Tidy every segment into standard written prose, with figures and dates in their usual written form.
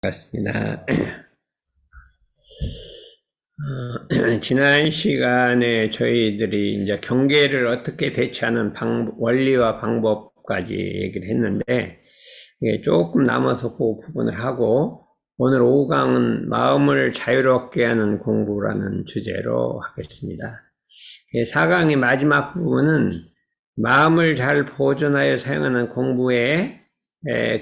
반갑습니다. 지난 시간에 저희들이 이제 경계를 어떻게 대처하는 원리와 방법까지 얘기를 했는데, 이게 조금 남아서 그 부분을 하고, 오늘 5강은 마음을 자유롭게 하는 공부라는 주제로 하겠습니다. 4강의 마지막 부분은 마음을 잘 보존하여 사용하는 공부의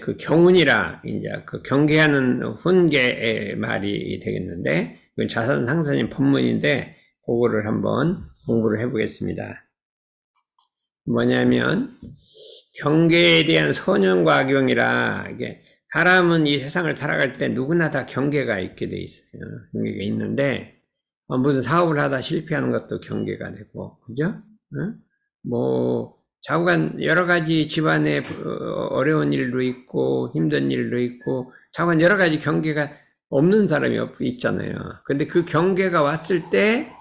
그 경운이라 이제 그 경계하는 훈계의 말이 되겠는데, 이건 자선상선인 법문인데 그거를 한번 공부를 해보겠습니다. 뭐냐면 경계에 대한 선형과 악용이라, 이게 사람은 이 세상을 살아갈 때 누구나 다 경계가 있게 돼 있어요. 경계가 있는데 무슨 사업을 하다 실패하는 것도 경계가 되고, 그죠? 뭐 자관 여러 가지 집안에 어려운 일도 있고 힘든 일도 있고, 자관 여러 가지 경계가 없는 사람이 있잖아요. 근데 그 경계가 왔을 때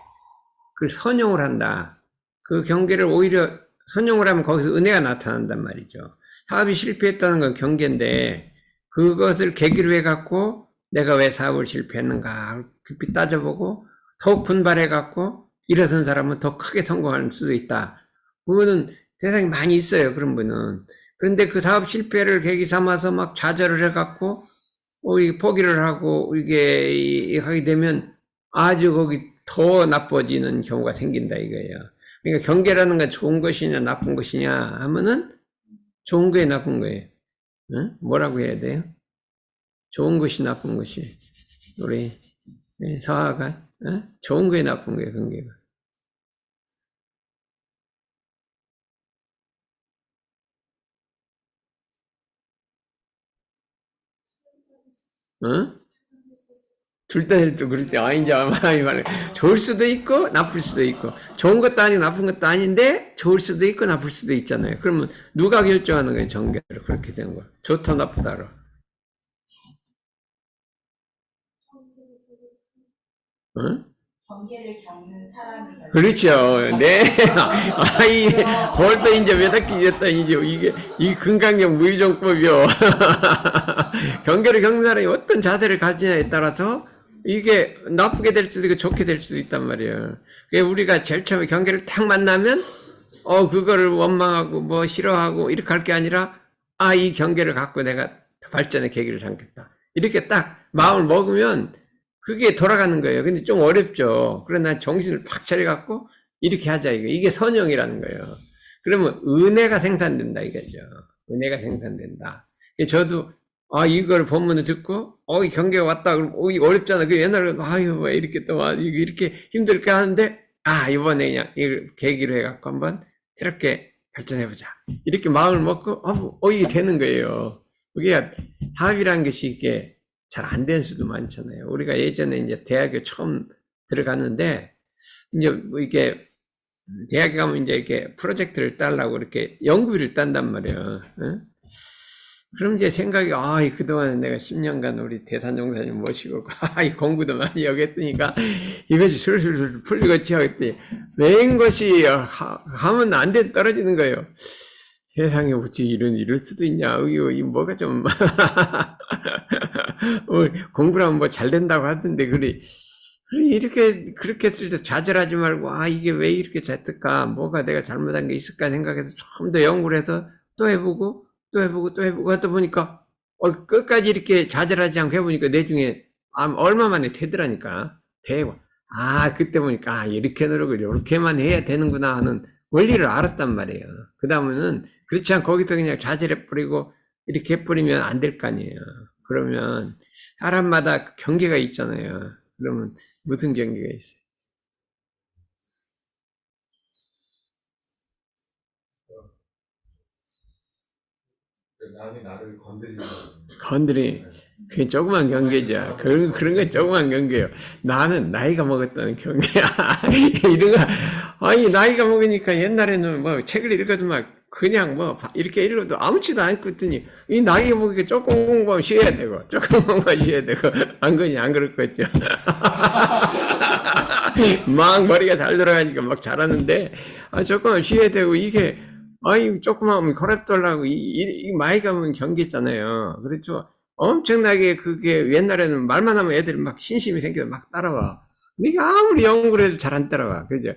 그 선용을 한다. 그 경계를 오히려 선용을 하면 거기서 은혜가 나타난단 말이죠. 사업이 실패했다는 건 경계인데, 그것을 계기로 해갖고 내가 왜 사업을 실패했는가 깊이 따져보고 더욱 분발해갖고 일어선 사람은 더 크게 성공할 수도 있다. 그거는 세상에 많이 있어요, 그런 분은. 그런데 그 사업 실패를 계기 삼아서 막 좌절을 해갖고 포기를 하고 이게 하게 되면 아주 거기 더 나빠지는 경우가 생긴다 이거예요. 그러니까 경계라는 건 좋은 것이냐 나쁜 것이냐 하면은 좋은 거에 나쁜 거예요. 응? 뭐라고 해야 돼요? 좋은 것이 나쁜 것이. 우리 서아가 좋은 거에 나쁜 거예요, 경계가. 응? 둘 다 해도 그렇지. 이제 이 말은 좋을 수도 있고 나쁠 수도 있고, 좋은 것도 아니고 나쁜 것도 아닌데 좋을 수도 있고 나쁠 수도 있잖아요. 그러면 누가 결정하는 거예요, 정계를? 그렇게 된 거야. 좋다 나쁘다로. 응? 경계를 겪는 사람이 그렇죠. 네. 아이, 벌써 이제 몇 학기 됐다. 이제 이게, 이 금강경 무의정법이요. 경계를 겪는 사람이 어떤 자세를 가지냐에 따라서 이게 나쁘게 될 수도 있고 좋게 될 수도 있단 말이에요. 우리가 제일 처음에 경계를 딱 만나면, 그거를 원망하고 뭐 싫어하고 이렇게 할 게 아니라, 이 경계를 갖고 내가 발전의 계기를 삼겠다. 이렇게 딱 마음을 먹으면 그게 돌아가는 거예요. 근데 좀 어렵죠. 그러나 정신을 팍 차려갖고 이렇게 하자 이거. 이게 선형이라는 거예요. 그러면 은혜가 생산된다 이거죠. 은혜가 생산된다. 저도 이걸 본문을 듣고 이 경계가 왔다. 그럼 이거 어렵잖아. 그 옛날에 뭐 이렇게 또 이렇게 힘들게 하는데 이번에 그냥 이걸 계기로 해갖고 한번 새롭게 발전해보자. 이렇게 마음을 먹고 이게 되는 거예요. 그게 합이라는 것이 이게 잘 안 된 수도 많잖아요. 우리가 예전에 이제 대학에 처음 들어갔는데, 이제 뭐 이게 대학에 가면 이제 이렇게 프로젝트를 따려고 이렇게 연구비를 딴단 말이에요. 응? 그럼 이제 생각이, 그동안 내가 10년간 우리 대산종사님 모시고, 이 공부도 많이 하고 했으니까, 이것이 술술술 풀리겠지 하겠더니, 매인 것이 하면 안 돼, 떨어지는 거예요. 세상에 어찌 이럴 수도 있냐. 이 뭐가 좀 공부를 하면 뭐 잘 된다고 하던데, 이렇게 그렇게 했을 때 좌절하지 말고 이게 왜 이렇게 됐을까, 뭐가 내가 잘못한 게 있을까 생각해서 좀 더 연구를 해서 또 해보고 하다 보니까 끝까지 이렇게 좌절하지 않고 해보니까 내중에 얼마 만에 되더라니까. 되고 그때 보니까 이렇게 노력을 이렇게만 해야 되는구나 하는 원리를 알았단 말이에요. 그 다음에는 그렇지 않고 거기서 그냥 좌절해버리고 이렇게 해버리면 안 될 거 아니에요. 그러면 사람마다 경계가 있잖아요. 그러면 무슨 경계가 있어요? 남이 나를 건드리, 그게 조그만 경계죠. 그런 건 조그만 경계예요. 나는 나이가 먹었다는 경계야. 이런 거, 나이가 먹으니까 옛날에는 뭐 책을 읽어도 막 그냥 뭐 이렇게 읽어도 아무렇지도 않고 있더니 이 나이가 먹으니까 조금 공부하면 쉬어야 되고 조금 공부하면 쉬어야 되고, 안 그러니 안 그렇겠죠. 막 머리가 잘 돌아가니까 막 잘하는데 조금 쉬어야 되고, 이게 조그마하면 고랩돌라고 이 많이 가면 경계잖아요. 그렇죠. 엄청나게 그게 옛날에는 말만 하면 애들이 막 신심이 생겨서 막 따라와. 네가 아무리 연구를 해도 잘 안 따라와. 그죠?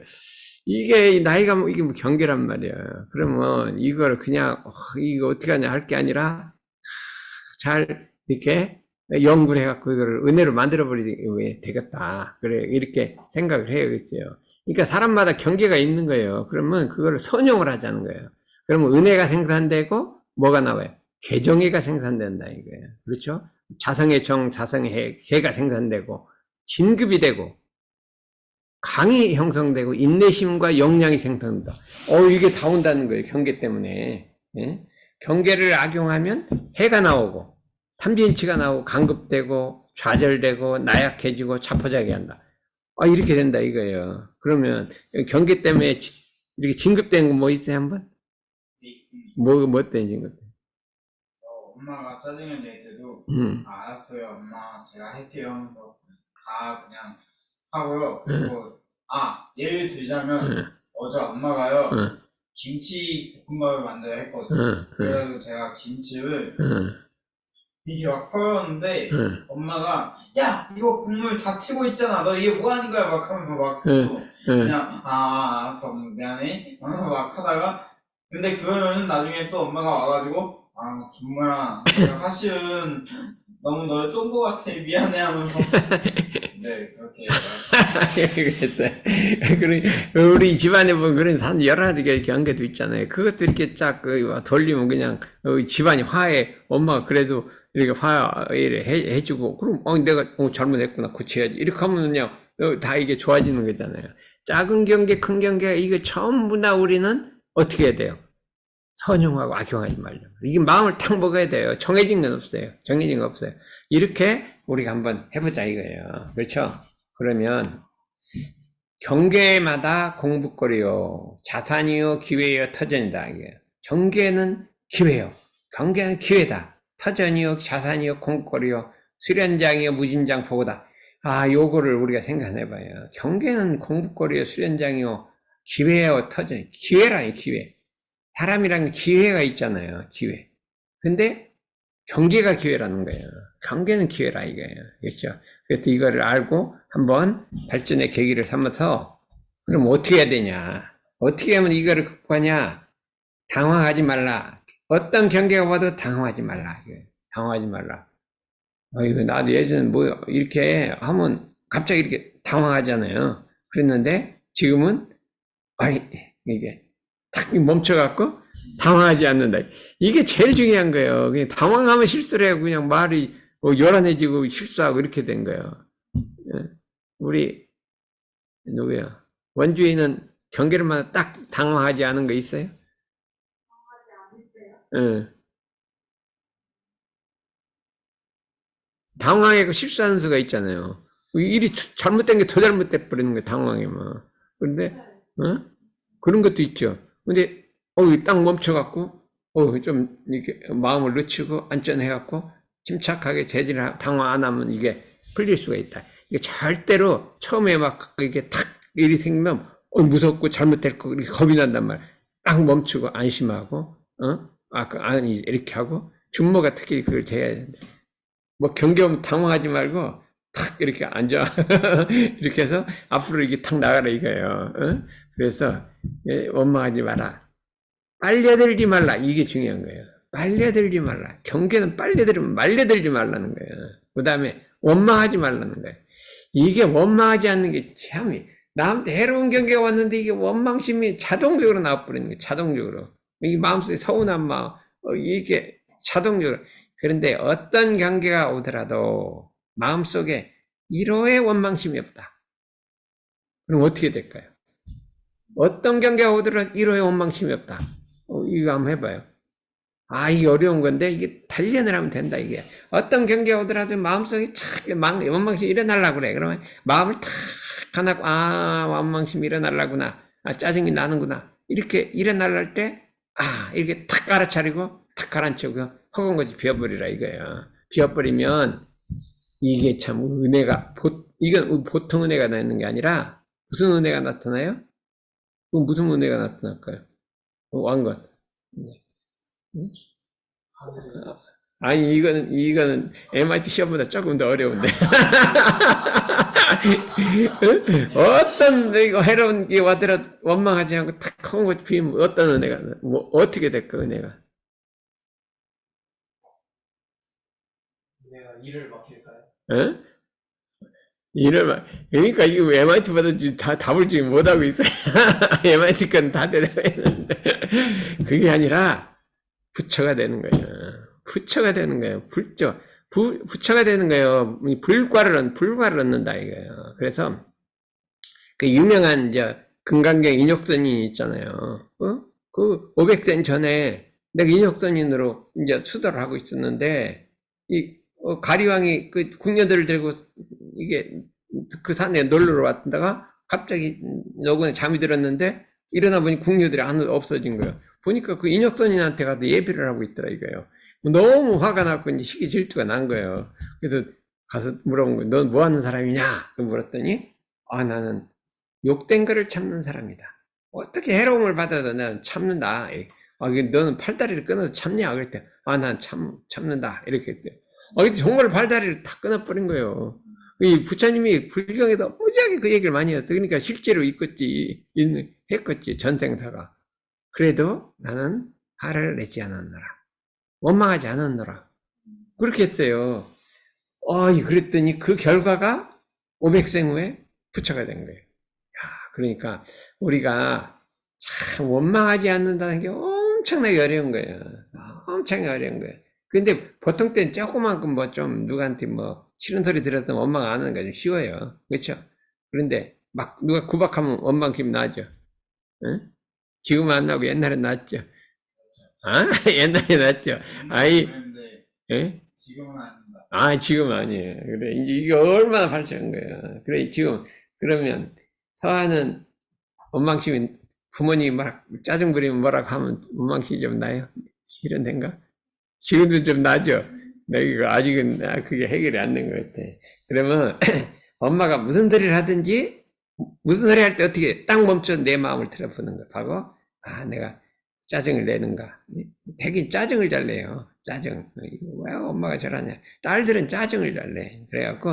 이게 나이가 이게 경계란 말이야. 그러면 이걸 그냥 이거 어떻게 하냐 할 게 아니라 잘 이렇게 연구를 해갖고 이걸 은혜로 만들어버리면 되겠다. 그래 이렇게 생각을 해야겠어요. 그러니까 사람마다 경계가 있는 거예요. 그러면 그걸 선용을 하자는 거예요. 그러면 은혜가 생산되고 뭐가 나와요? 개정애가 생산된다 이거예요. 그렇죠? 자성의 정, 자성의 해가 생산되고 진급이 되고 강이 형성되고 인내심과 역량이 생성된다. 이게 다 온다는 거예요. 경계 때문에. 예? 경계를 악용하면 해가 나오고 탐진치가 나오고 강급되고 좌절되고 나약해지고 자포자기 한다. 이렇게 된다 이거예요. 그러면 경계 때문에 이렇게 진급된 거 뭐 있어요 한번? 뭐 때문에 진급? 엄마가 짜증을 낼 때도 알았어요 엄마 제가 할게요 하면서 다 그냥 하고요. 그리고 예를 들자면 어제 엄마가요 김치 볶음밥을 만들어 했거든요. 그래가지고 제가 김치를 이렇게 막 썰었는데 엄마가 야 이거 국물 다 튀고 있잖아 너 이게 뭐 하는 거야 막 하면서 막 그냥 알았어 미안해 하면서 막 하다가 근데 그러면은 나중에 또 엄마가 와가지고 준모야 내가 사실은 너무 널 쫀 거 같아 미안해 하면서 네 그렇게 그랬어요. 우리 집안에 보면 그런 여러 가지 경계도 있잖아요. 그것도 이렇게 쫙 돌리면 그냥 집안이 화해. 엄마가 그래도 이렇게 화해를 해주고 그럼 내가 잘못했구나 고쳐야지 이렇게 하면 그냥 다 이게 좋아지는 거잖아요. 작은 경계 큰 경계 이거 전부 다 우리는 어떻게 해야 돼요? 선용하고 악용하지 말려고. 이게 마음을 탁 먹어야 돼요. 정해진 건 없어요. 정해진 건 없어요. 이렇게 우리가 한번 해보자 이거예요. 그렇죠? 그러면 경계마다 공부거리요. 자산이요 기회요 터전이다. 이게 경계는 기회요. 경계는 기회다. 터전이요 자산이요 공부거리요. 수련장이요 무진장 보고다. 요거를 우리가 생각해봐요. 경계는 공부거리요 수련장이요 기회요 터전. 기회라니 기회. 사람이란 기회가 있잖아요. 기회. 근데 경계가 기회라는 거예요. 경계는 기회라 이거예요. 그렇죠? 그래서 이거를 알고 한번 발전의 계기를 삼아서 그럼 어떻게 해야 되냐? 어떻게 하면 이거를 극복하냐? 당황하지 말라. 어떤 경계가 와도 당황하지 말라. 당황하지 말라. 이거 나도 예전에 뭐 이렇게 하면 갑자기 이렇게 당황하잖아요. 그랬는데 지금은 이게 탁 멈춰갖고 당황하지 않는다. 이게 제일 중요한 거예요. 그냥 당황하면 실수를 해요. 그냥 말이 요란해지고 실수하고 이렇게 된 거예요. 우리 누구야? 원주인은 경계를만 딱 당황하지 않은 거 있어요? 당하지 않을 때요. 당황하고 실수하는 수가 있잖아요. 일이 잘못된 게 더 잘못돼 버리는 거예요. 당황하면. 그런데 그런 것도 있죠. 근데 딱 멈춰갖고 좀 이렇게 마음을 늦추고 안전해갖고 침착하게 재질을 당황 안 하면 이게 풀릴 수가 있다. 이게 절대로 처음에 막 이게 탁 일이 생기면 무섭고 잘못될 거 이렇게 겁이 난단 말이야. 딱 멈추고 안심하고 아니 이렇게 하고 준모가 특히 그걸 해야 된다. 뭐 경계하면 당황하지 말고 탁 이렇게 앉아 이렇게 해서 앞으로 이렇게 탁 나가라 이거예요. 그래서 원망하지 마라. 빨려들지 말라. 이게 중요한 거예요. 빨려들지 말라. 경계는 빨려들면 말려들지 말라는 거예요. 그 다음에 원망하지 말라는 거예요. 이게 원망하지 않는 게 참 나한테 해로운 경계가 왔는데 이게 원망심이 자동적으로 나와버리는 거예요. 자동적으로. 이 마음속에 서운한 마음 이게 자동적으로. 그런데 어떤 경계가 오더라도 마음속에 1호의 원망심이 없다. 그럼 어떻게 될까요? 어떤 경계가 오더라도 1호의 원망심이 없다. 이거 한번 해봐요. 이게 어려운 건데 이게 단련을 하면 된다 이게. 어떤 경계가 오더라도 마음속에 착 원망심이 일어나려고 그래. 그러면 마음을 탁 하나고 원망심이 일어나려구나. 짜증이 나는구나. 이렇게 일어나려 때 이렇게 탁 알아차리고 탁 가라앉히고 허건 것이 비워버리라 이거예요. 비워버리면 이게 참 은혜가 이건 보통 은혜가 나는 게 아니라 무슨 은혜가 나타나요? 무슨 은혜가 나타날까요? 왕건. 아니, 이거는 MIT 시험보다 조금 더 어려운데. 어떤, 이거 해로운 게 와더라도 원망하지 않고 탁 하고 비면 어떤 은혜가, 뭐, 어떻게 될까, 은혜가? 내가 일을 맡길까요? 어? 그러니까 이거 MIT 받았지, 답을 지금 못하고 있어요. MIT 건 다 되려고 했는데. 그게 아니라, 부처가 되는 거예요. 부처가 되는 거예요. 부처가 되는 거예요. 불과를 얻는다, 이거예요. 그래서, 그 유명한, 금강경 인욕선이 있잖아요. 그 500년 전에 내가 인욕선인으로 이제 수도를 하고 있었는데, 가리왕이 그 궁녀들을 데리고 이게 그 산에 놀러 왔다가 갑자기 노곤에 잠이 들었는데 일어나 보니 궁녀들이 하나 없어진 거예요. 보니까 그 인혁선인한테 가서 예배를 하고 있더라 이거예요. 너무 화가 났고 이제 시기 질투가 난 거예요. 그래서 가서 물어본 거예요. 넌 뭐 하는 사람이냐? 물었더니 나는 욕된 거를 참는 사람이다. 어떻게 해로움을 받아도 나는 참는다. 너는 팔다리를 끊어도 참냐? 그랬대. 난 참는다. 이렇게 했대. 근데 정말 팔다리를 다 끊어버린 거예요. 이 부처님이 불경에도 무지하게 그 얘기를 많이 했어. 그러니까 실제로 했겠지, 전생사가. 그래도 나는 화를 내지 않았노라. 원망하지 않았노라. 그렇게 했어요. 그랬더니 그 결과가 500생 후에 부처가 된 거예요. 그러니까 우리가 참 원망하지 않는다는 게 엄청나게 어려운 거예요. 엄청나게 어려운 거예요. 근데 보통 때는 조그만큼 좀 누구한테 싫은 소리 들었으면 원망 안 하는 게 좀 쉬워요. 그렇죠? 그런데 막 누가 구박하면 원망 기분 나죠. 응? 지금은 안 나고 옛날엔 났죠. 옛날에 났죠. 예? 지금은 아닙니다. 지금 아니에요. 그래, 이게 얼마나 발전한 거예요. 그래, 지금, 그러면, 서하는 원망심이 부모님이 짜증 부리면 뭐라고 하면 원망심이 좀 나요? 실현된가? 지금도 좀 나죠? 내가 아직은 그게 해결이 안 된 것 같아. 그러면 엄마가 무슨 소리를 하든지 무슨 소리 할 때 어떻게 딱 멈춰 내 마음을 들어보는 거 하고 내가 짜증을 내는가. 되게 짜증을 잘 내요. 짜증. 왜 엄마가 저러냐. 딸들은 짜증을 잘 내. 그래갖고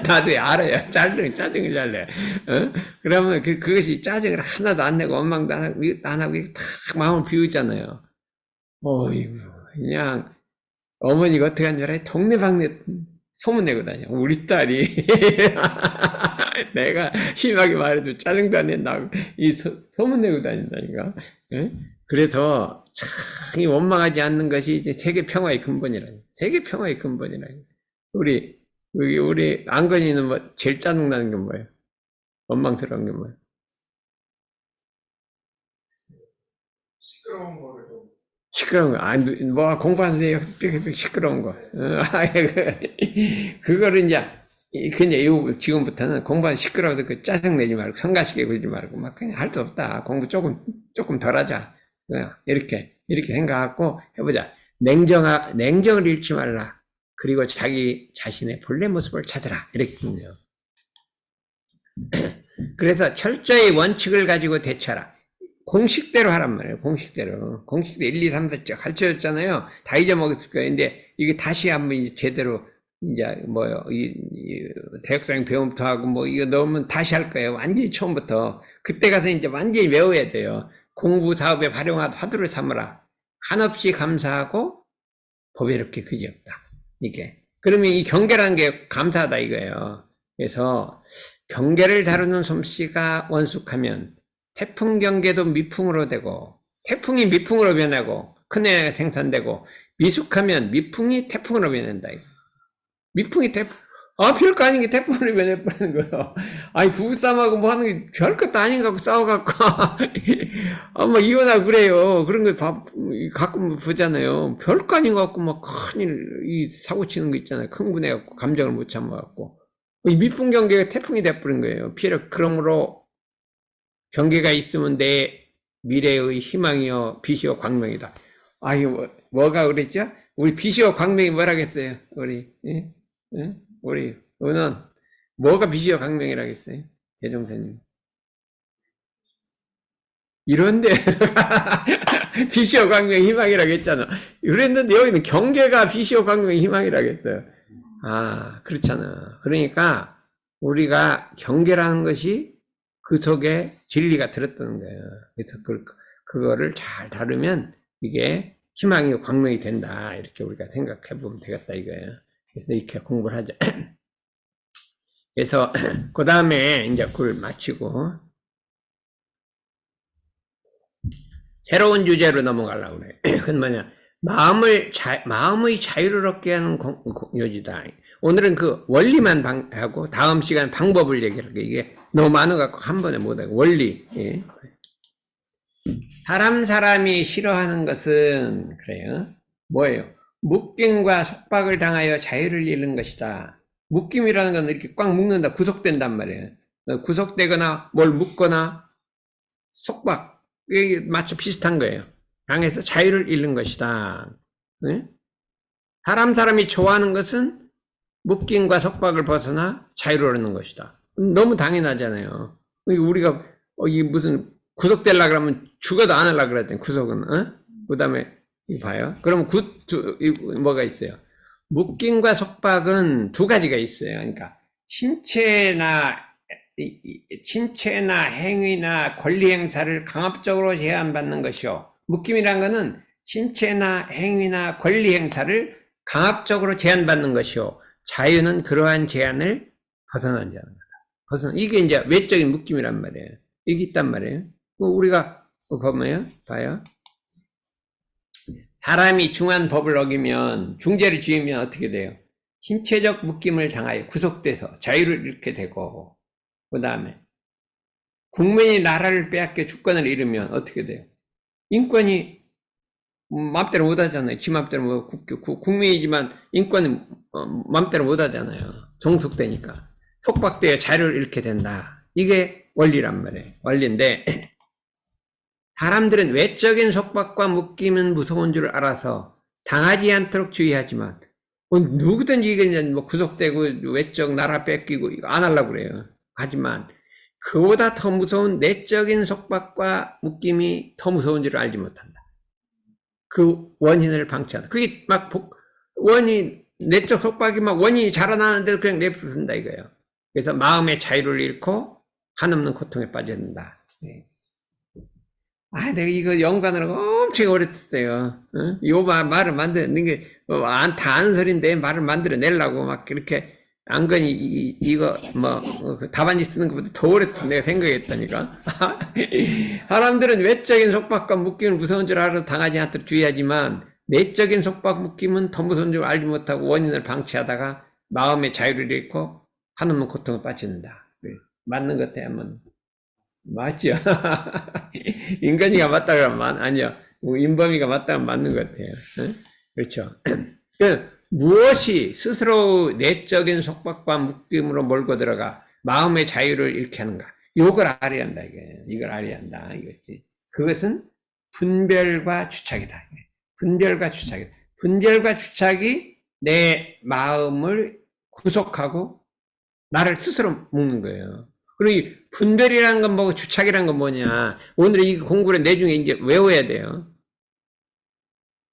나도 알아요. 딸들은 짜증을 잘 내. 그러면 그것이 짜증을 하나도 안 내고 원망도 안 하고 탁 마음을 비우잖아요. 그냥 어머니가 어떻게 하는 줄 알아요? 동네방네 소문내고 다녀. 우리 딸이 내가 심하게 말해도 짜증도 안 낸다고 소문내고 다닌다니까. 그래서 참 원망하지 않는 것이 이제 세계 평화의 근본이라니. 세계 평화의 근본이라니. 우리 안건이는 제일 짜증나는 게 뭐예요? 원망스러운 게 뭐예요? 시끄러운 거를 좀 시끄러운 거, 공부하는데 시끄러운 거. 그거를 그냥 지금부터는 공부하는 시끄러워도 짜증내지 말고, 성가시게 굴지 말고, 그냥 할 수 없다. 공부 조금 덜 하자. 이렇게 생각하고 해보자. 냉정을 잃지 말라. 그리고 자기 자신의 본래 모습을 찾으라. 이렇게 했네요. 그래서 철저히 원칙을 가지고 대처하라. 공식대로 하란 말이에요. 공식대로 1, 2, 3, 4 가르쳐줬잖아요. 다 잊어먹었을 거예요. 근데 이게 다시 한번 이제 제대로 대학생 배움부터 하고 이거 넣으면 다시 할 거예요. 완전히 처음부터. 그때 가서 이제 완전히 외워야 돼요. 공부 사업에 활용한 화두를 삼으라. 한없이 감사하고 보배롭게 그지없다. 이게. 그러면 이 경계라는 게 감사하다 이거예요. 그래서 경계를 다루는 솜씨가 원숙하면 태풍 경계도 미풍으로 되고, 태풍이 미풍으로 변하고, 큰 해가 생산되고, 미숙하면 미풍이 태풍으로 변한다. 미풍이 별거 아닌 게 태풍으로 변해버리는 거예요. 부부싸움하고 하는 게 별것도 아닌 것 같고 싸워갖고, 이혼하고 그래요. 그런 거 가끔 보잖아요. 별거 아닌 것 같고, 큰일, 사고 치는 거 있잖아요. 흥분해갖고, 감정을 못 참아갖고. 이 미풍 경계가 태풍이 돼버린 거예요. 그러므로, 경계가 있으면 내 미래의 희망이요 빛이요 광명이다. 뭐가 그랬죠? 우리 빛이요 광명이 뭐라겠어요? 우리 은원 뭐가 빛이요 광명이라겠어요? 대종사님 이런 데에서 비시오 광명 희망이라고 했잖아. 그랬는데 여기는 경계가 비시오 광명 희망이라고 했어요. 아, 그렇잖아. 그러니까 우리가 경계라는 것이 그 속에 진리가 들었다는 거예요. 그래서 그거를 잘 다루면 이게 희망이 광명이 된다. 이렇게 우리가 생각해 보면 되겠다 이거예요. 그래서 이렇게 공부를 하자. 그래서 그 다음에 이제 그걸 마치고 새로운 주제로 넘어가려고 그래. 그건 뭐냐? 마음의 자유를 얻게 하는 요지다. 오늘은 그 원리만 하고 다음 시간 방법을 얘기할게. 이게 너무 많아갖고 한 번에 못하고 원리. 예. 사람이 싫어하는 것은 그래요. 뭐예요? 묶임과 속박을 당하여 자유를 잃는 것이다. 묶임이라는 건 이렇게 꽉 묶는다. 구속된단 말이에요. 구속되거나 뭘 묶거나 속박. 이게 마치 비슷한 거예요. 당해서 자유를 잃는 것이다. 네? 사람이 좋아하는 것은 묶임과 속박을 벗어나 자유를 얻는 것이다. 너무 당연하잖아요. 우리가 이 무슨 구속되려고 그러면 죽어도 안 하려고 그랬더니 구속은 그 다음에 이거 봐요. 그럼 뭐가 있어요? 묶임과 속박은 두 가지가 있어요. 그러니까 신체나 행위나 권리 행사를 강압적으로 제한받는 것이요. 묶임이란 것은 신체나 행위나 권리 행사를 강압적으로 제한받는 것이요. 자유는 그러한 제한을 벗어나는 거다. 이게 이제 외적인 묶임이란 말이에요. 이게 있단 말이에요. 우리가 보면 봐요. 사람이 중한 법을 어기면 중죄를 지으면 어떻게 돼요? 신체적 묶임을 당하여 구속돼서 자유를 잃게 되고, 그 다음에 국민이 나라를 빼앗겨 주권을 잃으면 어떻게 돼요? 인권이 맘대로 못하잖아요. 지 맘대로 국민이지만 인권은 맘대로 못하잖아요. 종속되니까 속박되어 자유를 잃게 된다. 이게 원리란 말이에요. 원리인데 사람들은 외적인 속박과 묶임은 무서운 줄 알아서 당하지 않도록 주의하지만 누구든지 이게 뭐 구속되고 외적 나라 뺏기고 이거 안 하려고 그래요. 하지만 그보다 더 무서운 내적인 속박과 묶임이 더 무서운 줄 알지 못한다. 그 원인을 방치한다. 그게 막 내적 속박이 막 원인이 자라나는데도 그냥 내버린다 이거예요. 그래서 마음의 자유를 잃고 한없는 고통에 빠진다. 네. 내가 이거 연관을 엄청 오래 했어요. 요 말을 만드는 게, 다 아는 소리인데 말을 만들어내려고 막 그렇게, 안건이, 이거, 답안지 쓰는 것보다 더 오래 내가 생각했다니까. 사람들은 외적인 속박과 묶임을 무서운 줄 알아 당하지 않도록 주의하지만, 내적인 속박, 묶임은 더 무서운 줄 알지 못하고 원인을 방치하다가 마음의 자유를 잃고 한없는 고통을 빠진다. 맞는 것 같아요, 한번. 맞죠? 인간이가 맞다 그러면 아니요. 인범이가 맞다 그러면 맞는 것 같아요. 그렇죠? 무엇이 스스로 내적인 속박과 묶임으로 몰고 들어가 마음의 자유를 잃게 하는가? 이걸 알아야 한다. 이걸 알아야 한다. 이거지. 그것은 분별과 주착이다. 분별과 주착이다. 분별과 주착이 내 마음을 구속하고 나를 스스로 묶는 거예요. 그리고 이 분별이라는 건 뭐고 주착이라는 건 뭐냐. 오늘 이 공부를 내중에 이제 외워야 돼요.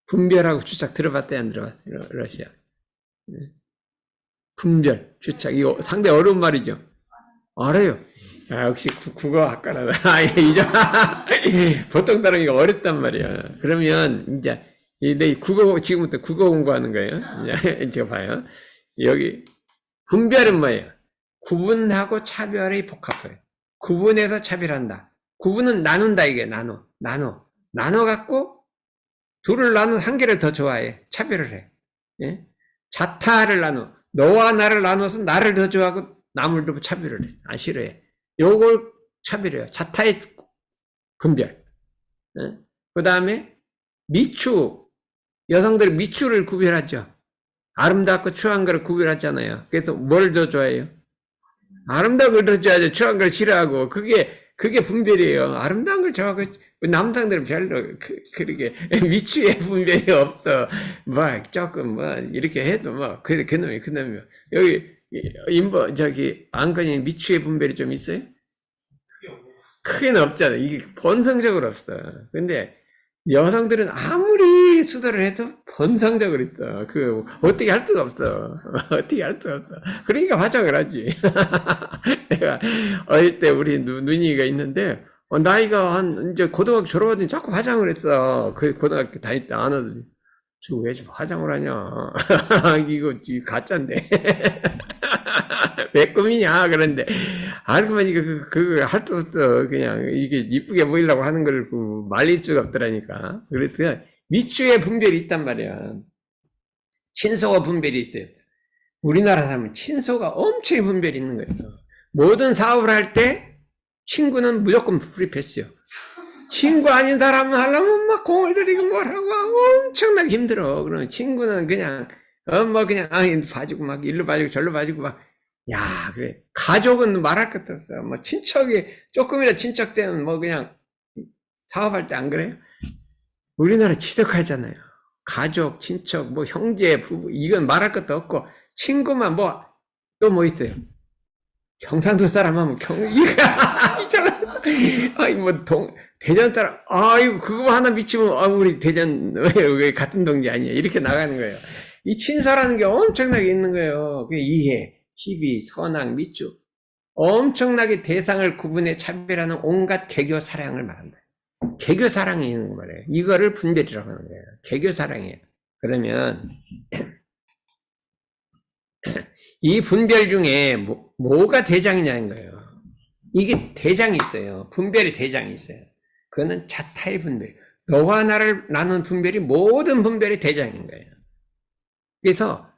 분별하고 주착 들어봤대, 안 들어봤어요? 러시아. 분별, 주착. 이거 상당히 어려운 말이죠. 알아요. 역시 국어학과라다. 보통 따르기가 어렵단 말이야. 그러면 이제 내 지금부터 국어 공부하는 거예요. 이제 봐요. 여기 분별은 뭐예요? 구분하고 차별의 복합을. 구분해서 차별한다. 구분은 나눈다, 이게. 나눠갖고, 둘을 나눠, 한 개를 더 좋아해. 차별을 해. 예? 자타를 나눠. 너와 나를 나눠서 나를 더 좋아하고, 남을 더 차별을 해. 싫어해. 요걸 차별해요. 자타의 분별. 예? 그 다음에, 여성들이 미추를 구별하죠. 아름답고 추한 걸 구별하잖아요. 그래서 뭘 더 좋아해요? 아름다운 걸 더 좋아하죠. 추한 걸 싫어하고. 그게 분별이에요. 아름다운 걸 좋아하고, 남성들은 별로, 그러게, 미추의 분별이 없어. 조금, 이렇게 해도 그놈이. 여기, 안건이 미추의 분별이 좀 있어요? 크게는 없잖아. 이게 본성적으로 없어. 근데 여성들은 아무리 수도를 해도 본성적으로 있어. 어떻게 할 수가 없어. 어떻게 할 수가 없어. 그러니까 화장을 하지. 내가 어릴 때 우리 누님이가 있는데, 나이가 이제 고등학교 졸업하더니 자꾸 화장을 했어. 그 고등학교 다닐 때 안 하더니. 저 왜 화장을 하냐. 이거 가짜인데. 왜 꿈이냐. 그런데, 알고 보니까 그거 할 수 없어. 그냥 이게 이쁘게 보이려고 하는 걸 말릴 수가 없더라니까. 그랬더니 미추의 분별이 있단 말이야. 친소가 분별이 있대요. 우리나라 사람은 친소가 엄청 분별이 있는 거예요. 모든 사업을 할 때 친구는 무조건 프리패스요. 친구 아닌 사람은 하려면 막 공을 들이고 뭘 하고 엄청나게 힘들어. 그러면 친구는 그냥, 그냥, 봐주고 막 일로 봐주고 절로 봐주고 막, 야, 그래. 가족은 말할 것도 없어. 친척이, 조금이라도 친척되면 그냥 사업할 때 안 그래요? 우리나라 지독하잖아요. 가족, 친척, 형제, 부부, 이건 말할 것도 없고, 친구만 또 뭐 있어요? 경상도 사람 하면 대전 사람, 이거 그거 하나 미치면, 우리 대전, 왜 같은 동지 아니야? 이렇게 나가는 거예요. 이 친서라는 게 엄청나게 있는 거예요. 이해, 희비, 선악, 미추. 엄청나게 대상을 구분해 차별하는 온갖 개교 사랑을 말한다. 개교 사랑이 있는 말이에요. 이거를 분별이라고 하는 거예요. 개교 사랑이에요. 그러면, 이 분별 중에 뭐가 대장이냐는 거예요. 이게 대장이 있어요. 분별의 대장이 있어요. 그거는 자타의 분별. 너와 나를 나눈 분별이 모든 분별의 대장인 거예요. 그래서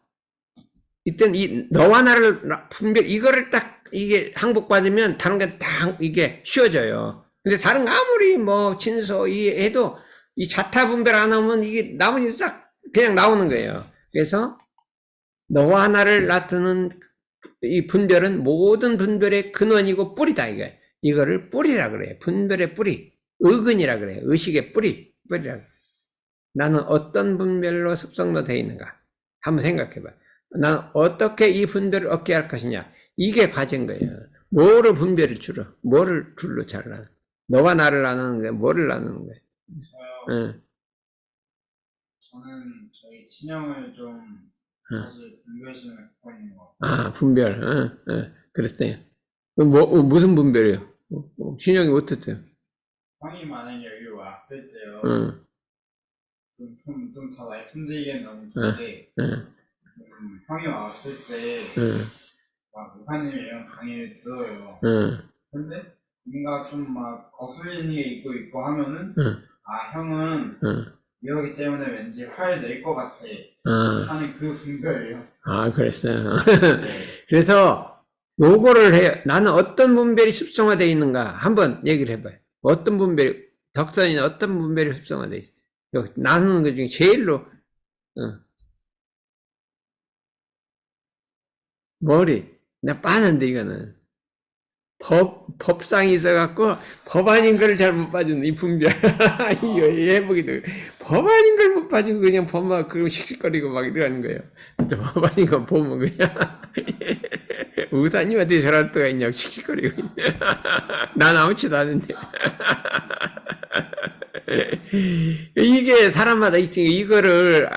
이땐 이 너와 나를 분별 이거를 딱 이게 항복받으면 다른 게 다 이게 쉬워져요. 근데 다른 거 아무리 친소 해도 이 자타 분별 안 하면 이게 나머지 싹 그냥 나오는 거예요. 그래서 너와 나를 나타내는 이 분별은 모든 분별의 근원이고 뿌리다, 이거를 뿌리라 그래요. 분별의 뿌리. 의근이라 그래요. 의식의 뿌리라 그래요. 나는 어떤 분별로 습성로 되어 있는가? 한번 생각해봐. 나는 어떻게 이 분별을 얻게 할 것이냐? 이게 과제인 거예요. 뭐를 줄로 잘 나누는? 너와 나를 나누는 거야? 뭐를 나누는 거야? 저요. 저는 저희 친형을 좀 사실 분별심을 갖고 있는 것 같아요. 분별. 그랬어요. 무슨 분별이에요? 신영이 어땠어요? 형이 만약에 여기 왔을 때요. 좀 더 말씀드리기엔 너무 긴데, 형이 왔을 때, 막 의사님이 이런 강의를 들어요. 근데 뭔가 좀 막 거슬리는 게 있고 하면은, 형은 이러기 때문에 왠지 화를 낼 것 같아. 하는 그 분별이요. 그랬어요. 그래서 요거를 해요. 나는 어떤 분별이 습성화되어 있는가 한번 얘기를 해봐요. 어떤 분별이 덕선이는 어떤 분별이 습성화되어 있어요. 나누는 것 중에 제일로 나 빠는데 이거는 법상이 있어갖고 법 아닌 걸 잘 못 봐주는 이 분별. 이거 해보기도 법 아닌 걸 못 봐주고 그냥 법만 그러고 씩씩거리고 막 이러는 거예요. 법 아닌 거 보면 그냥 의사님한테 저럴 때가 있냐고 씩씩거리고 난 아무렇지도 않은데. 이게 사람마다 있으니까 이거를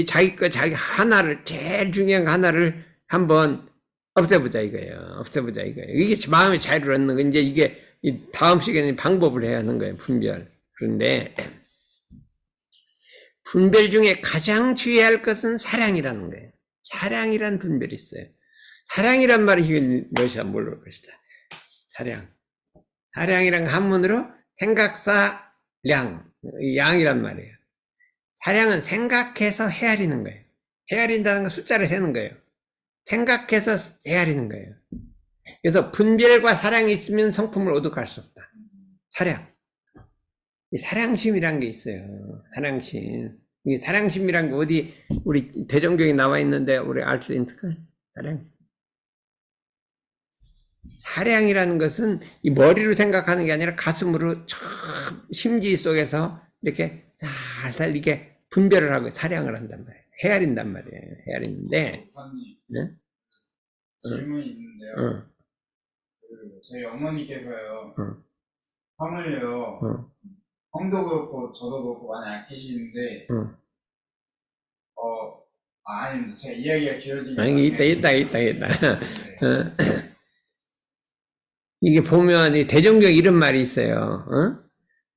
자기 하나를 제일 중요한 거 하나를 한번 없애보자 이거예요. 이게 마음의 자유를 얻는 거. 이제 이게 다음 시간에 방법을 해야 하는 거예요. 분별. 그런데 분별 중에 가장 주의할 것은 사랑이라는 거예요. 사랑이란 분별이 있어요. 사랑이란 말이 이게 무엇이야 모를 것이다. 사랑이란 한문으로 생각사 양이란 말이에요. 사랑은 생각해서 헤아리는 거예요. 헤아린다는 건 숫자를 세는 거예요. 생각해서 헤아리는 거예요. 그래서 분별과 사랑이 있으면 성품을 오독할 수 없다. 사랑심이란 게 있어요. 이 사랑심이란 게 어디 우리 대종경에 나와 있는데 우리 알 수 있을까? 사랑이라는 것은 이 머리로 생각하는 게 아니라 가슴으로 심지 속에서 이렇게 살살 이게 분별을 하고 사랑을 한단 말이에요. 헤아린단 말이에요. 헤아리는데. 목사님, 네? 질문이 있는데요. 저희 어머니께서요. 형을요. 어. 형도 그렇고 저도 그렇고 많이 아끼시는데 어. 아닙니다. 제가 이야기가 길어지면 아니, 있다. 네. 어. 이게 보면 이 대종경 이런 말이 있어요. 어?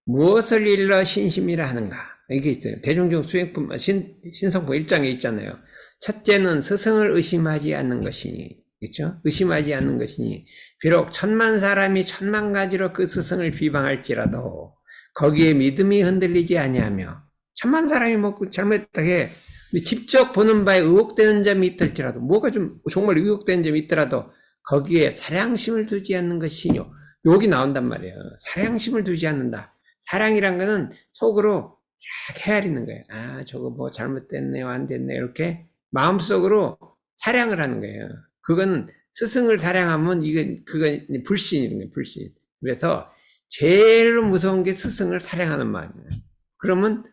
무엇을 일러 신심이라 하는가? 이게 있어요. 대종경 수행품 신성품 1장에 있잖아요. 첫째는 스승을 의심하지 않는 것이니, 그렇죠? 의심하지 않는 것이니, 비록 천만 사람이 천만 가지로 그 스승을 비방할지라도 거기에 믿음이 흔들리지 아니하며, 천만 사람이 먹고 잘못했다 해 직접 보는 바에 의혹되는 점이 있을지라도, 뭐가 좀 정말 의혹되는 점이 있더라도 거기에 사량심을 두지 않는 것이뇨. 여기 나온단 말이에요. 사량심을 두지 않는다. 사량이란 거는 속으로 쫙 헤아리는 거예요. 아, 저거 뭐 잘못됐네요, 안 됐네요. 이렇게 마음속으로 사량을 하는 거예요. 그건 스승을 사량하면 그건 불신이에요, 불신. 그래서 제일 무서운 게 스승을 사량하는 마음이에요. 그러면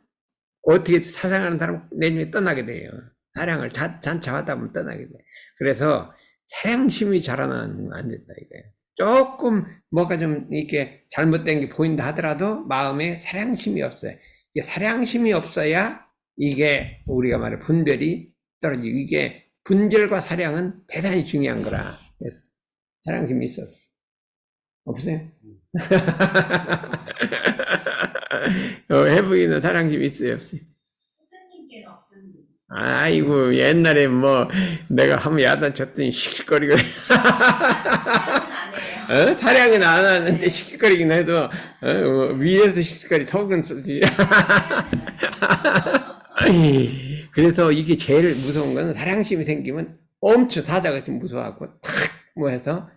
어떻게 사랑하는 사람 내중에 떠나게 돼요. 사랑을 잔차하다 보면 떠나게 돼. 그래서 사량심이 자라나면 안 된다 이거예요. 조금 뭐가 좀 이렇게 잘못된 게 보인다 하더라도 마음에 사량심이 없어요. 이게 사량심이 없어야 이게 우리가 말해 분별이 떨어지고, 이게 분별과 사량은 대단히 중요한 거라. 그래서 사량심이 있어 없어요? 해부이는 사량심이 있어요 없어요? 스승님께는 없습니다. 아이고, 옛날에 뭐 내가 한번 야단 쳤더니 씩씩거리고 사랑은 안 해요. 타령은 안 하는데 씩씩거리긴 해도 위에서 씩씩거리 속은 쓰지. 그래서 이게 제일 무서운 거는 사량심이 생기면 엄청 사자가 좀 무서워하고 탁 뭐 해서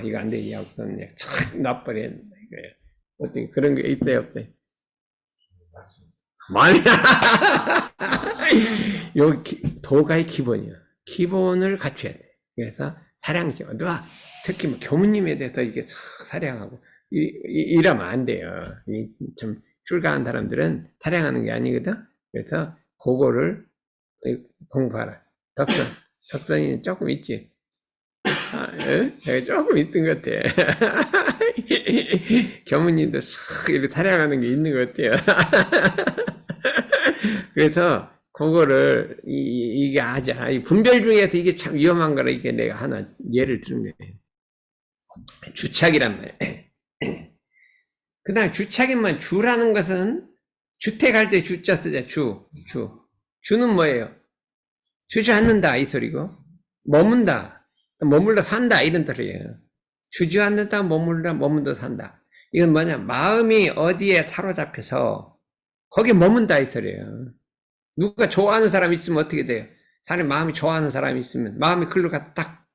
이거 안 되지 하고서 그냥 탁 놔버려야 된다 이거예요. 어떻게 그런 게 있어요 없어요? 맞습니다. 많이 요 도가의 기본이야. 기본을 갖춰야 돼. 그래서 사량심. 누가 특히 뭐 교무님에 대해서 이게 사량하고 이러면 안 돼요. 좀 출가한 사람들은 사량하는 게 아니거든. 그래서 그거를 공부하라. 덕선이 조금 있지. 내가 조금 있던 것 같아. 교무님도 싹 이렇게 사량하는 게 있는 것 같아요. 그래서 그거를 이게 하자. 이 분별 중에서 이게 참 위험한 거라 이게 내가 하나 예를 들은 거예요. 주착이란 말이에요. 그다음 주착이면 주라는 것은 주택할 때 주자 쓰자. 주는 뭐예요? 주지 않는다 이 소리고, 머물러 산다 이런 뜻이에요. 주지 않는다, 머물러 산다. 이건 뭐냐? 마음이 어디에 사로잡혀서 거기에 머문다 이 소리예요. 누가 좋아하는 사람이 있으면 어떻게 돼요? 사람이 마음이 좋아하는 사람이 있으면 마음이 글로 가서 딱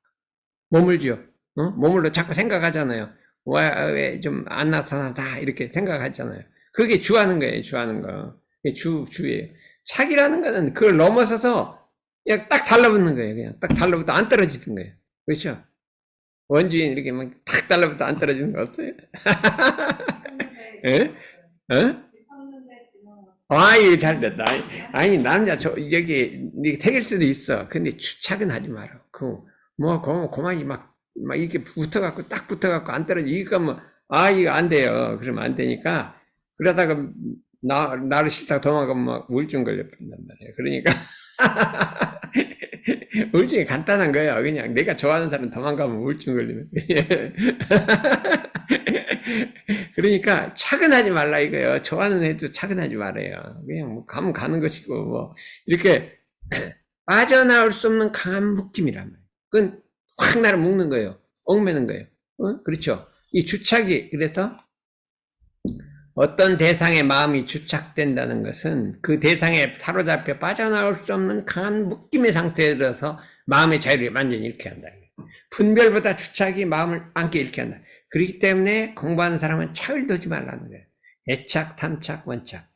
머물죠. 머물러 자꾸 생각하잖아요. 왜 좀 안 나타나다 이렇게 생각하잖아요. 그게 주하는 거예요. 주하는 거. 그게 주예요. 착이라는 거는 그걸 넘어서서 그냥 딱 달라붙는 거예요. 그냥 딱 달라붙어 안 떨어지는 거예요. 그렇죠? 원주인 이렇게 막 탁 달라붙어 안 떨어지는 거 없어요? 예? 아이, 잘 됐다. 아니, 남자, 여기, 택일 수도 있어. 근데 주착은 하지 마라. 고만이 막 이렇게 딱 붙어갖고 안 떨어져. 이거 뭐, 이거 안 돼요. 그러면 안 되니까, 그러다가, 나를 싫다고 도망가면 막 우울증 걸려버린단 말이에요. 그러니까, 우울증이 간단한 거예요. 그냥 내가 좋아하는 사람 도망가면 우울증 걸리는 거예요. 그러니까 차근하지 말라 이거예요. 좋아하는 애도 차근하지 말아요. 그냥 뭐 가면 가는 것이고 뭐 이렇게 빠져나올 수 없는 강한 묶임이란 말이에요. 그건 확 나를 묶는 거예요. 얽매는 거예요. 그렇죠. 이 주착이, 그래서 어떤 대상에 마음이 주착된다는 것은 그 대상에 사로잡혀 빠져나올 수 없는 강한 묶임의 상태에 들어서 마음의 자유를 완전히 잃게 한다. 분별보다 주착이 마음을 안게 잃게 한다. 그렇기 때문에 공부하는 사람은 착을 두지 말라는 거예요. 애착, 탐착, 원착.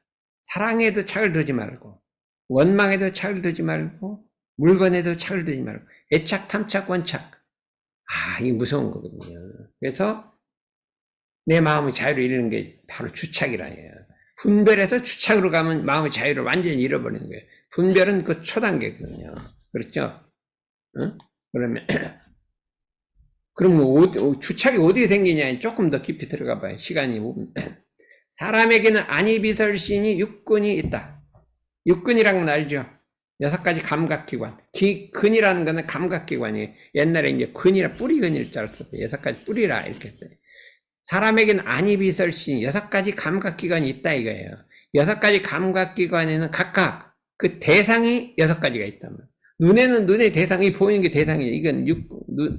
사랑에도 착을 두지 말고, 원망에도 착을 두지 말고, 물건에도 착을 두지 말고, 애착, 탐착, 원착. 이게 무서운 거거든요. 그래서 내 마음의 자유를 잃는 게 바로 주착이라 해요. 분별에서 주착으로 가면 마음의 자유를 완전히 잃어버리는 거예요. 분별은 그 초단계거든요. 그렇죠? 그러면 그럼 주착이 어디에 생기냐? 조금 더 깊이 들어가 봐요. 시간이. 사람에게는 안이비설신이 육근이 있다. 육근이라는 건 알죠? 6가지 감각기관. 근이라는 거는 감각기관이에요. 옛날에 이제 근이라 뿌리근일 줄 알았어요. 6가지 뿌리라 이렇게 했어요. 사람에게는 안이비설신이 6가지 감각기관이 있다 이거예요. 6가지 감각기관에는 각각 그 대상이 6가지가 있단 말이에요. 눈에는 눈의 대상이 보이는 게 대상이에요. 이건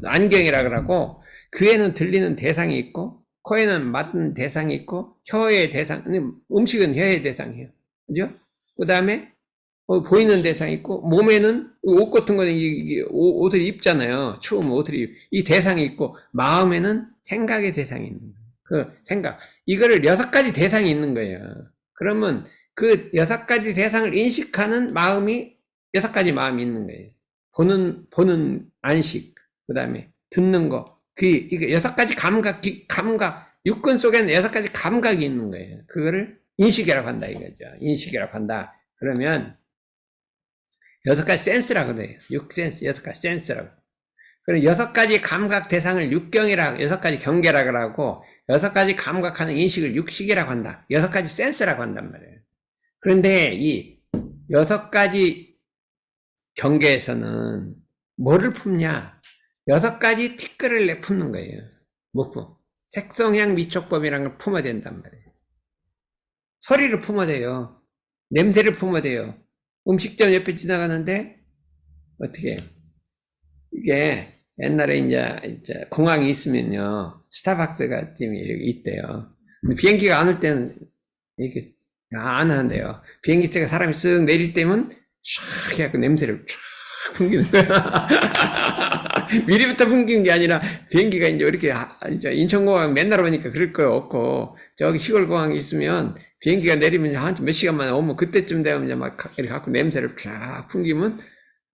안경이라 그러고, 귀에는 들리는 대상이 있고, 코에는 맡는 대상이 있고, 혀의 대상, 음식은 혀의 대상이에요. 그죠? 그 다음에 보이는 대상이 있고, 몸에는 옷 같은 거는 옷을 입잖아요. 추우면 옷을 이 대상이 있고, 마음에는 생각의 대상이 있는 거예요. 그 생각. 이거를 6가지 대상이 있는 거예요. 그러면 그 6가지 대상을 인식하는 마음이 6가지 마음이 있는 거예요. 보는 안식, 그 다음에 듣는 거, 귀, 이게 6가지 감각, 육근 속에는 6가지 감각이 있는 거예요. 그거를 인식이라고 한다 이거죠. 인식이라고 한다. 그러면 6가지 센스라고 그래요. 6센스, 6가지 센스라고. 그럼 6가지 감각 대상을 육경이라고, 6가지 경계라고 하고, 6가지 감각하는 인식을 육식이라고 한다. 6가지 센스라고 한단 말이에요. 그런데 이 6가지 경계에서는 뭐를 품냐? 6가지 티끌을 품는 거예요. 뭐 품? 색성향 미촉법이라는 걸 품어야 된단 말이에요. 소리를 품어야 돼요. 냄새를 품어야 돼요. 음식점 옆에 지나가는데 어떻게 이게 옛날에 이제 공항이 있으면요 스타벅스가 좀 있대요. 근데 비행기가 안 올 때는 이렇게 안 하는데요. 비행기 쪽에 사람이 쓱 내릴 때면 촥 해갖고 냄새를 촥 풍기는 거야. 미리부터 풍기는 게 아니라 비행기가 이제 이렇게 이제 인천공항 맨날 오니까 그럴 거 없고 저기 시골 공항에 있으면 비행기가 내리면 한 몇 시간 만에 오면 그때쯤 되면 이제 막 이렇게 갖고 냄새를 쫙 풍기면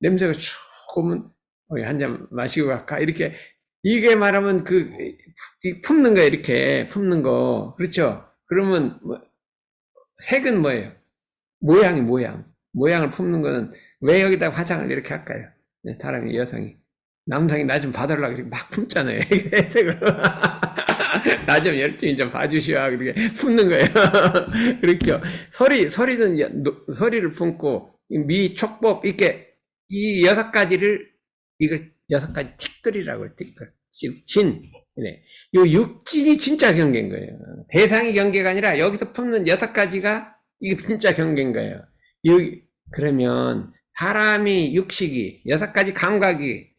냄새가 쭉 오면 한 잔 마시고 갈까 이렇게 이게 말하면 품는 거예요. 이렇게 품는 거 그렇죠. 그러면 색은 뭐예요? 모양을 품는 거는 왜 여기다 화장을 이렇게 할까요? 사람이 여성이 남성이 나 좀 봐달라고 이렇게 막 품잖아요. 색을 나 좀 열심히 좀 봐주시오. 그렇게 품는 거예요. 그렇죠. 소리는 소리를 품고 미촉법 이렇게 이 6가지를 이걸 6가지 틱들이라고 틱들 진 네. 요 육진이 진짜 경계인 거예요. 대상이 경계가 아니라 여기서 품는 6가지가 이게 진짜 경계인 거예요. 그러면 사람이 육식이 6가지 감각이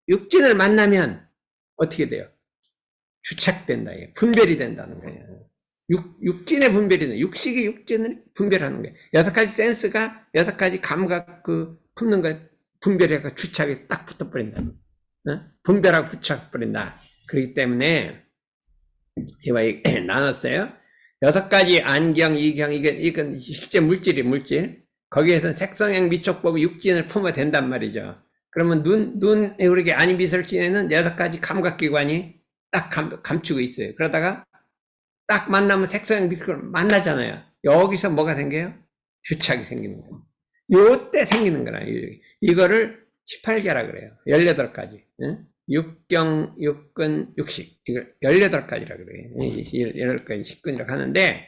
육진을 만나면 어떻게 돼요? 주착된다. 분별이 된다는 거예요. 육진의 분별이 된다. 육식이 육진을 분별하는 거예요. 6가지 센스가 6가지 감각 품는 거 분별해서 주착이 딱 붙어버린다. 분별하고 부착버린다. 그렇기 때문에 이거 나눴어요. 6가지 안경, 이경 이건 실제 물질. 거기에서 색성향 미촉법의 육진을 품어야 된단 말이죠. 그러면 눈에 우리게 안이비설진에는 6가지 감각기관이 딱 감추고 있어요. 그러다가 딱 만나면 색성향 미촉법을 만나잖아요. 여기서 뭐가 생겨요? 주착이 생기는 거예요. 요때 생기는 거라. 이거를 18개라 그래요. 18가지. 육경, 육근, 육식. 이걸 18가지라 그래요. 18가지 식근이라고 하는데,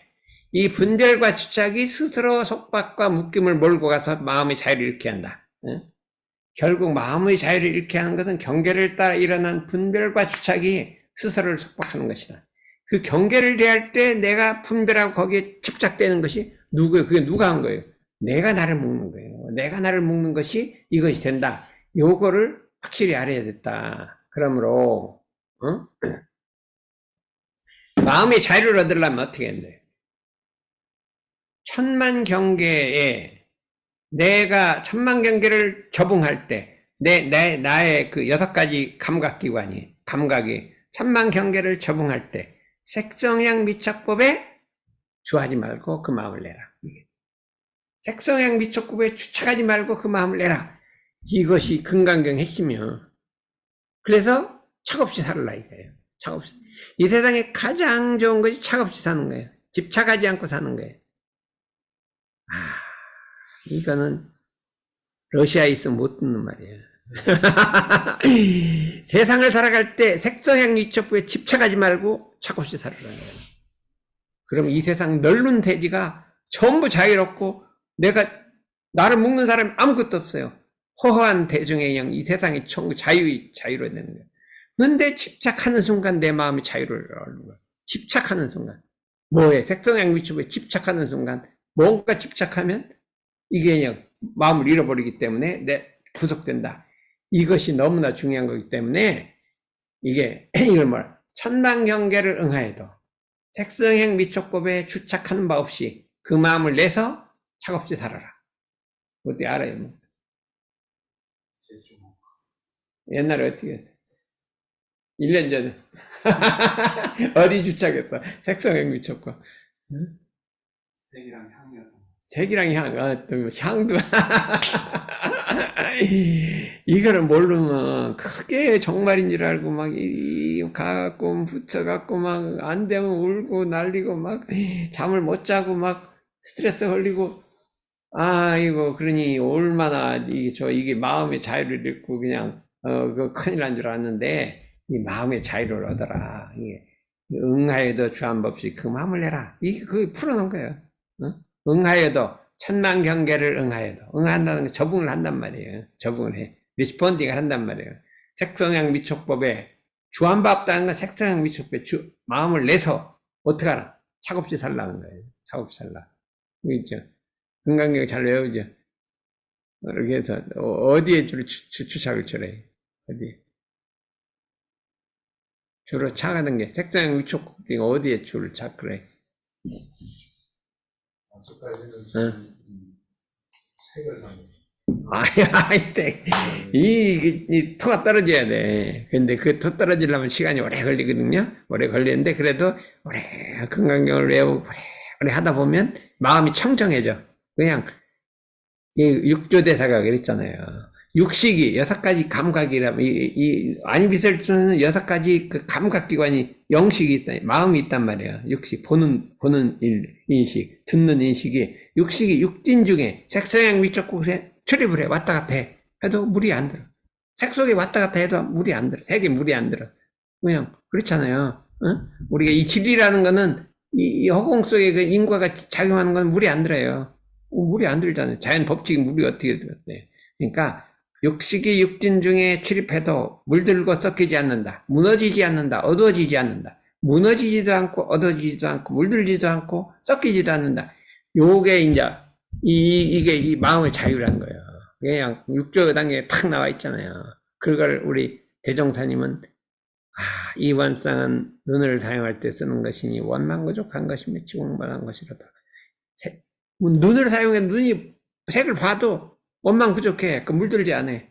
이 분별과 주착이 스스로 속박과 묶임을 몰고 가서 마음의 자유를 잃게 한다. 결국 마음의 자유를 잃게 하는 것은 경계를 따라 일어난 분별과 주착이 스스로를 속박하는 것이다. 그 경계를 대할 때 내가 분별하고 거기에 집착되는 것이 누구예요? 그게 누가 한 거예요? 내가 나를 묶는 거예요. 내가 나를 묶는 것이 이것이 된다. 요거를 확실히 알아야 됐다. 그러므로 마음의 자유를 얻으려면 어떻게 해야 돼요? 천만경계에 내가 천만경계를 적응할 때 나의 그 6가지 감각이 천만경계를 적응할 때 색성향 미촉법에 주하지 말고 그 마음을 내라. 색성향 미촉법에 주착하지 말고 그 마음을 내라. 이것이 금강경 핵심이요. 그래서 착없이 살라 이거예요. 착없이. 이 세상에 가장 좋은 것이 착없이 사는 거예요. 집착하지 않고 사는 거예요. 이거는 러시아에 있으면 못 듣는 말이에요. 세상을 살아갈 때 색성향 위촉부에 집착하지 말고 착없이 살아라. 그럼 이 세상 넓은 대지가 전부 자유롭고 나를 묶는 사람이 아무것도 없어요. 허허한 대중의 영, 이 세상이 전부 자유로 되는 거예요. 근데 집착하는 순간 내 마음이 자유를 얻는 거예요. 집착하는 순간. 뭐에? 색성향 위촉부에 집착하는 순간. 뭔가 집착하면 이게 그냥 마음을 잃어버리기 때문에 구속된다. 이것이 너무나 중요한 거기 때문에 이걸 뭐라? 천만경계를 응하여도 색성행 미촉법에 주착하는 바 없이 그 마음을 내서 차갑지 살아라. 어디 알아요? 뭐. 옛날에 어떻게 했어요? 1년 전에 어디 주착했어? 색성행 미촉법. 응? 색이랑 향이요. 색이랑 향, 또 향도 이거를 모르면 크게 정말인 줄 알고 막 가갖고 붙여갖고 막 안 되면 울고 난리고 막 잠을 못 자고 막 스트레스 걸리고 이거 그러니 얼마나 이게 마음의 자유를 잃고 그냥 그 큰일 난 줄 알았는데 이 마음의 자유를 얻어라. 이게 응하여도 주한법시 그 마음을 내라. 이게 그게 풀어놓은 거예요. 응하여도 천만경계를 응한다는 거 적응을 한단 말이에요. 적응을 해. 리스폰딩을 한단 말이에요. 색성향 미촉법에 주안받다는 건 색성향 미촉법에 마음을 내서 어떻게 하나? 차갑지 살라는 거예요. 차갑지 살라. 있죠. 건강경 잘 외우죠. 이렇게 해서 어디에 주로 주착을 쳐래? 어디에? 주로 착하는 게 색성향 미촉법이 어디에 주를 착그래? 아직까지는 색을 이 토가 떨어져야 돼. 근데 그 토 떨어지려면 시간이 오래 걸리거든요. 오래 걸리는데 그래도 오래 건강경을 외우고 오래 하다 보면 마음이 청정해져. 그냥 이 육조대사가 그랬잖아요. 육식이 6가지 감각이라면 안비설주는 6가지 그 감각기관이 영식이 있다, 마음이 있단 말이에요. 육식, 보는 인식, 듣는 인식이 육식이 육진 중에 색성향 위촉국에 출입을 해, 왔다 갔다 해도 물이 안 들어. 색 속에 왔다 갔다 해도 물이 안 들어. 색에 물이 안 들어. 그냥 그렇잖아요. 응? 우리가 이 진리라는 거는 이 허공 속에 그 인과가 작용하는 건 물이 안 들어요. 물이 안 들잖아요. 자연 법칙이 물이 어떻게 들었대. 그러니까 육식이 육진 중에 출입해도 물들고 섞이지 않는다. 무너지지 않는다. 어두워지지 않는다. 무너지지도 않고 어두워지지도 않고 물들지도 않고 섞이지도 않는다. 요게 이제 이게 이 마음의 자유라는 거예요. 그냥 육조 단계에 탁 나와 있잖아요. 그걸 우리 대종사님은 이 원상은 눈을 사용할 때 쓰는 것이니 원망부족한 것이 맺히고 공부한 것이로다. 눈을 사용해 눈이 색을 봐도 원망 부족해. 그 물들지 않아.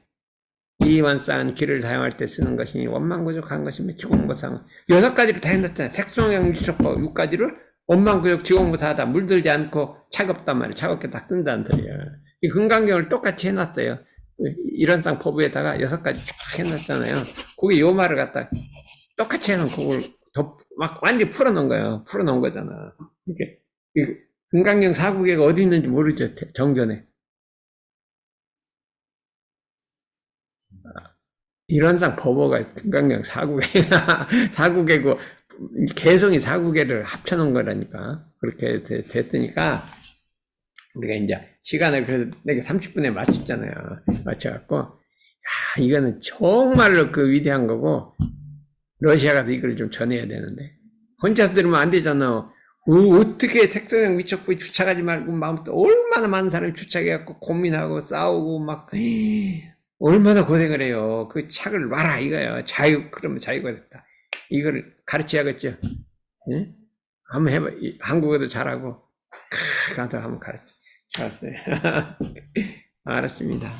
이 원쌍은 길을 사용할 때 쓰는 것이니 원망 부족한 것이며 지공부상 6가지를 다 해놨잖아요. 색성향 위촉법 6가지를 원망 부족 지공부사하다 물들지 않고 차갑단 말이에요. 차갑게 딱 쓴다는 소리예요. 이 금강경을 똑같이 해놨어요. 이런상 법에다가 6가지 쫙 해놨잖아요. 그게 요 말을 갖다 똑같이 해놓은 그걸 막 완전히 풀어놓은 거예요. 풀어놓은 거잖아. 이렇게 금강경 사국에가 어디 있는지 모르죠. 정전에. 이런상 법어가 금강경 사국에고 개성이 사국에를 합쳐놓은 거라니까. 그렇게 됐으니까 우리가 이제 시간을 그래도 내가 30분에 맞췄잖아요. 맞춰갖고 이거는 정말로 그 위대한 거고 러시아 가서 이걸 좀 전해야 되는데 혼자서 들으면 안 되잖아. 어떻게 색성향 위촉부에 주착하지 말고 마음부터 얼마나 많은 사람이 주착해갖고 고민하고 싸우고 막 얼마나 고생을 해요. 그 착을 놔라 이거예요. 그러면 자유가 됐다. 이걸 가르쳐야겠죠. 예? 한번 해봐. 한국어도 잘하고 가서 한번 가르쳐. 좋았어요. 알았습니다.